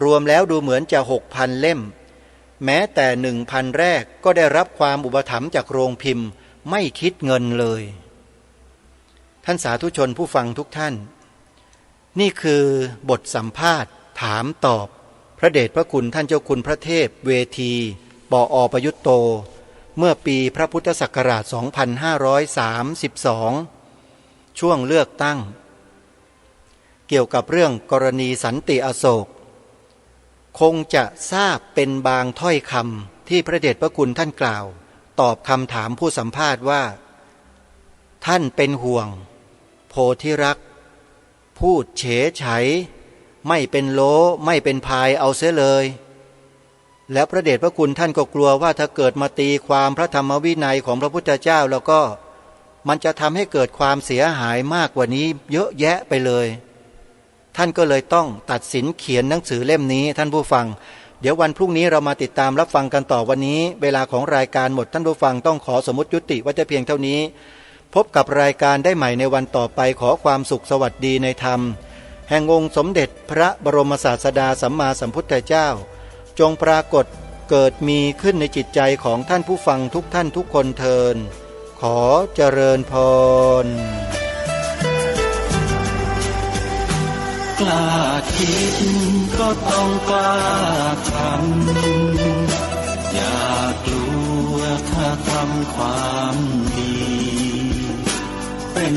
รวมแล้วดูเหมือนจะ 6,000 เล่มแม้แต่ 1,000 แรกก็ได้รับความอุปถัมภ์จากโรงพิมพ์ไม่คิดเงินเลยท่านสาธุชนผู้ฟังทุกท่านนี่คือบทสัมภาษณ์ถามตอบพระเดชพระคุณท่านเจ้าคุณพระเทพเวทีปอ.ประยุตโตเมื่อปีพระพุทธศักราช 2532 ช่วงเลือกตั้งเกี่ยวกับเรื่องกรณีสันติอโศกคงจะทราบเป็นบางถ้อยคำที่พระเดชพระคุณท่านกล่าวตอบคำถามผู้สัมภาษณ์ว่าท่านเป็นห่วงโพธิรักษ์พูดเฉยไฉไม่เป็นโลไม่เป็นพายเอาเสียเลยแล้วพระเดชพระคุณท่านก็กลัวว่าถ้าเกิดมาตีความพระธรรมวินัยของพระพุทธเจ้าแล้วก็มันจะทำให้เกิดความเสียหายมากกว่านี้เยอะแยะไปเลยท่านก็เลยต้องตัดสินเขียนหนังสือเล่มนี้ท่านผู้ฟังเดี๋ยววันพรุ่งนี้เรามาติดตามรับฟังกันต่อวันนี้เวลาของรายการหมดท่านผู้ฟังต้องขอสมมุติยุติไว้แต่เพียงเท่านี้พบกับรายการได้ใหม่ในวันต่อไปขอความสุขสวัสดีในธรรมแห่งองค์สมเด็จพระบรมศาสดาสัมมาสัมพุทธเจ้าจงปรากฏเกิดมีขึ้นในจิตใจของท่านผู้ฟังทุกท่านทุกคนเทินขอเจริญพรกล้าคิดก็ต้องกล้าทำอย่ากลัวถ้าทำความดีเป็น